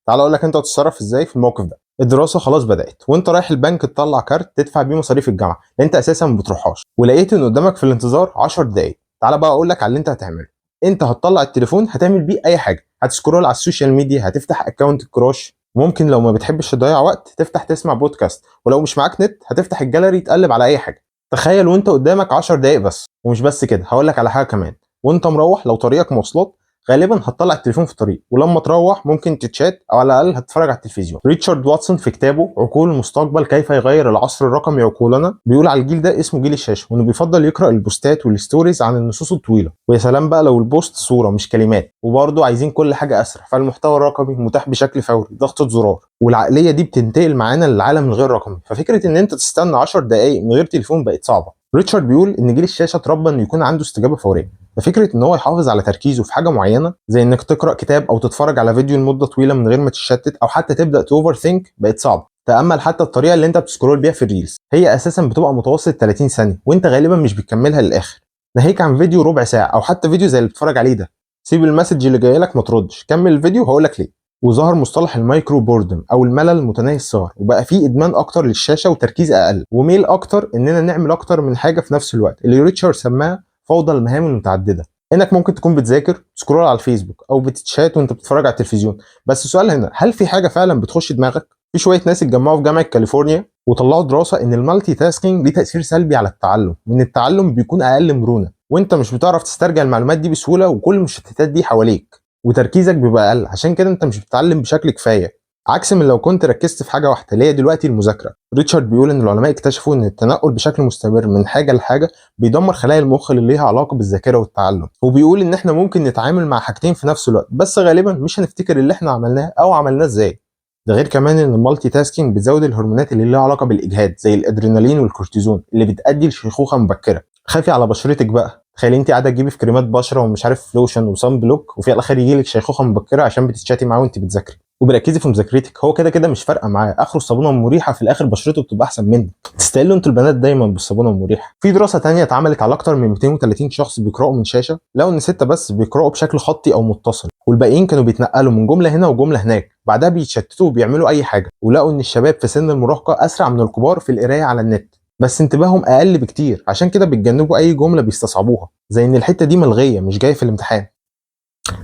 تعال اقول لك انت هتتصرف ازاي في الموقف ده. الدراسه خلاص بدات وانت رايح البنك تطلع كارت تدفع بيه مصاريف الجامعه اللي انت اساسا ما بتروحهاش، ولقيت ان قدامك في الانتظار 10 دقائق. تعال بقى اقول لك على اللي انت هتعمله. انت هتطلع التليفون هتعمل بيه اي حاجه، هتسكرول على السوشيال ميديا، هتفتح اكونت الكراش، ممكن لو ما بتحبش تضيع وقت تفتح تسمع بودكاست، ولو مش معاك نت هتفتح الجاليري تقلب على اي حاجه. تخيل وانت قدامك 10 دقائق بس. ومش بس كده، هقول لك على حاجه كمان. وانت مروح لو طريقك مواصلات غالبا هتطلع التليفون في الطريق، ولما تروح ممكن تتشات او على الاقل هتتفرج على التلفزيون. ريتشارد واتسون في كتابه عقول المستقبل كيف يغير العصر الرقمي عقولنا بيقول على الجيل ده اسمه جيل الشاشه، وانه بيفضل يقرا البوستات والستوريز عن النصوص الطويله، ويا سلام بقى لو البوست صوره مش كلمات. وبرضه عايزين كل حاجه اسرع، فالمحتوى الرقمي متاح بشكل فوري ضغطه زرار، والعقليه دي بتنتقل معانا للعالم الغير رقمي. ففكره ان انت تستنى 10 دقائق من غير تليفون بقت صعبه. ريتشارد بيقول ان جيل الشاشه اتربى انه يكون عنده استجابه فوريه، ففكره ان هو يحافظ على تركيزه في حاجه معينه زي انك تقرا كتاب او تتفرج على فيديو لمده طويله من غير ما تتشتت او حتى تبدا توفر ثينك بقت صعبه. تامل حتى الطريقه اللي انت بتسكرول بيها في الريلز، هي اساسا بتبقى متوسط 30 ثانيه وانت غالبا مش بتكملها للاخر. ناهيك عن فيديو ربع ساعه او حتى فيديو زي اللي بتتفرج عليه ده. سيب المسج اللي جاي لك ما تردش، كمل الفيديو وهقول لك ليه. وظهر مصطلح المايكرو بوردم او الملل متناهي الصغر، وبقى فيه ادمان اكتر للشاشه وتركيز اقل وميل اكتر اننا نعمل اكتر من حاجه في نفس الوقت، اللي ريتشارد سماها فوضى المهام المتعدده. انك ممكن تكون بتذاكر، تسكرول على الفيسبوك او بتتشات وانت بتتفرج على التلفزيون. بس السؤال هنا، هل في حاجه فعلا بتخش دماغك؟ في شويه ناس اتجمعوا في جامعه كاليفورنيا وطلعوا دراسه ان المالتي تاسكينج ليه تاثير سلبي على التعلم، وان التعلم بيكون اقل مرونه، وانت مش بتعرف تسترجع المعلومات دي بسهوله، وكل المشتتات دي حواليك وتركيزك بيبقى اقل، عشان كده انت مش بتتعلم بشكل كفايه، عكس من لو كنت ركزت في حاجه واحده اللي هي دلوقتي المذاكره. ريتشارد بيقول ان العلماء اكتشفوا ان التنقل بشكل مستمر من حاجه لحاجه بيدمر خلايا المخ اللي ليها علاقه بالذاكره والتعلم. وبيقول ان احنا ممكن نتعامل مع حاجتين في نفس الوقت، بس غالبا مش هنفتكر اللي احنا عملناه او عملناه ازاي. ده غير كمان ان المالتي تاسكينج بتزود الهرمونات اللي ليها علاقه بالاجهاد زي الادرينالين والكورتيزون اللي بتؤدي لشيخوخه مبكره. خافي على بشرتك بقى، تخيلي انت قاعده تجيبي في كريمات بشره ومش عارف لوشن وصن بلوك، وفي الاخر يجي لك شيخوخه مبكره عشان بتتشاتي معاه وانت بتذاكري وبركزي في مذاكرتك. هو كده كده مش فارقه معاه، اخره الصابونه المريحه، في الاخر بشرته بتبقى احسن منك. تستاهلوا انتوا البنات دايما بالصابونه المريحه. في دراسه تانية اتعملت على اكتر من 230 شخص بيقراوا من شاشه، لقوا ان 6 بس بيقراوا بشكل خطي او متصل، والباقيين كانوا بيتنقلوا من جمله هنا وجمله هناك، بعدها بيتشتتوا وبيعملوا اي حاجه. ولقوا ان الشباب في سن المراهقه اسرع من الكبار في القرايه على النت، بس انتباههم اقل بكتير، عشان كده بيتجنبوا اي جمله بيستصعبوها زي ان الحته دي ملغيه مش جايه في الامتحان.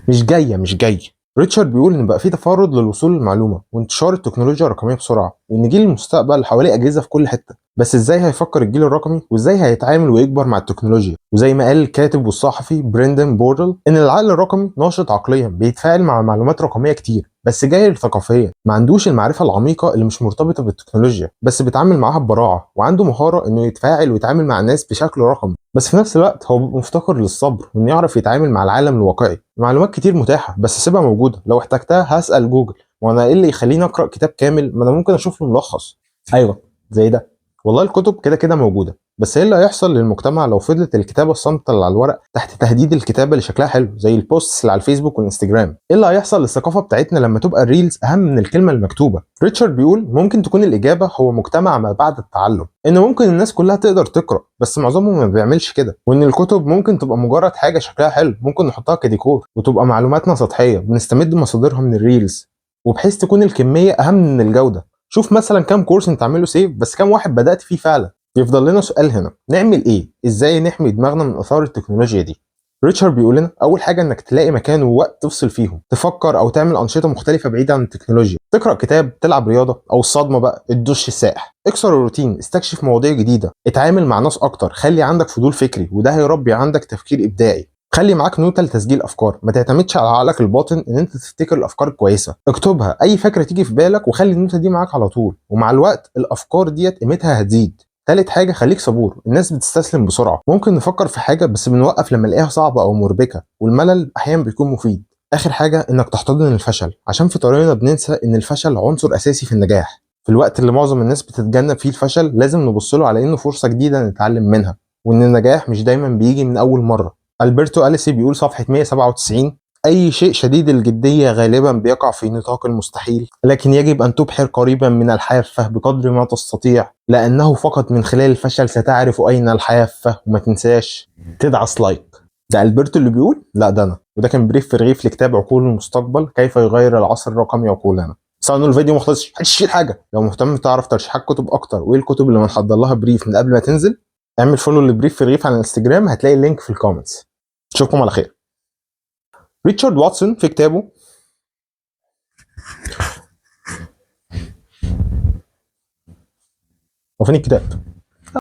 مش جاي. ريتشارد بيقول ان بقى في تفرد للوصول للمعلومه وانتشار التكنولوجيا الرقميه بسرعه، وان جيل المستقبل حواليه اجهزه في كل حته، بس ازاي هيفكر الجيل الرقمي وازاي هيتعامل ويكبر مع التكنولوجيا؟ وزي ما قال الكاتب والصحفي بريندن بوردل ان العقل الرقمي ناشط عقليا، بيتفاعل مع معلومات رقميه كتير بس جاهل ثقافيا، ما عندوش المعرفه العميقه اللي مش مرتبطه بالتكنولوجيا بس بيتعامل معاها ببراعه، وعنده مهاره انه يتفاعل ويتعامل مع الناس بشكل رقمي، بس في نفس الوقت هو بيبقى مفتقر للصبر وانه يعرف يتعامل مع العالم الواقعي. معلومات كتير متاحه بس سيبها موجوده، لو احتجتها هسال جوجل، وانا ايه اللي يخليني اقرا كتاب كامل؟ ما انا ممكن اشوف له ملخص. ايوه زي ده. والله الكتب كده كده موجوده، بس ايه اللي هيحصل للمجتمع لو فضلت الكتابه الصامته اللي على الورق تحت تهديد الكتابه اللي شكلها حلو زي البوستس اللي على الفيسبوك والانستجرام؟ ايه اللي هيحصل للثقافه بتاعتنا لما تبقى الريلز اهم من الكلمه المكتوبه؟ ريتشارد بيقول ممكن تكون الاجابه هو مجتمع ما بعد التعلم، ان ممكن الناس كلها تقدر تقرا بس معظمهم ما بيعملش كده، وان الكتب ممكن تبقى مجرد حاجه شكلها حلو ممكن نحطها كديكور، وتبقى معلوماتنا سطحيه بنستمد مصادرها من الريلز، وبحيث تكون الكميه اهم من الجوده. شوف مثلا كام كورس انت عامله سيف، بس كام واحد بدات فيه فعلا. يفضل لنا سؤال هنا، نعمل ايه؟ ازاي نحمي دماغنا من اثار التكنولوجيا دي؟ ريتشارد بيقول لنا اول حاجه انك تلاقي مكان ووقت تفصل فيهم، تفكر او تعمل انشطه مختلفه بعيده عن التكنولوجيا، تقرا كتاب، تلعب رياضه، او الصدمه بقى الدش الساقع. اكسر الروتين، استكشف مواضيع جديده، اتعامل مع ناس اكتر، خلي عندك فضول فكري وده هيربي عندك تفكير ابداعي. خلي معاك نوتة لتسجيل افكار، ما تعتمدش على عقلك الباطن ان انت تفتكر الافكار الكويسه، اكتبها اي فكره تيجي في بالك وخلي النوتة دي معاك على طول، ومع الوقت الافكار ديت قيمتها هتزيد. تالت حاجة، خليك صبور، الناس بتستسلم بسرعة، ممكن نفكر في حاجة بس بنوقف لما نلاقيها صعبة أو مربكة، والملل أحيانا بيكون مفيد. آخر حاجة إنك تحتضن الفشل، عشان في طريقنا بننسى إن الفشل عنصر أساسي في النجاح. في الوقت اللي معظم الناس بتتجنب فيه الفشل لازم نبصله على إنه فرصة جديدة نتعلم منها، وإن النجاح مش دايما بيجي من أول مرة. ألبرتو أليسي بيقول صفحة 197: أي شيء شديد الجدية غالبا بيقع في نطاق المستحيل، لكن يجب أن تبحر قريبا من الحافة بقدر ما تستطيع، لأنه فقط من خلال الفشل ستعرف أين الحافة. وما تنساش تدعس لايك. ده ألبرتو اللي بيقول؟ لا ده أنا. وده كان بريف في رغيف لكتاب عقول المستقبل، كيف يغير العصر الرقمي عقولنا. بس انه الفيديو ما خلصش، محدش يشيل حاجه. لو مهتم تعرف ترشيحات كتب اكتر وايه الكتب اللي بنحضر لها بريف من قبل ما تنزل، اعمل فولو لبريف في رغيف على الانستجرام، هتلاقي اللينك في الكومنتس. اشوفكم على خير. ريتشارد واتسون في كتابه وفين الكتاب؟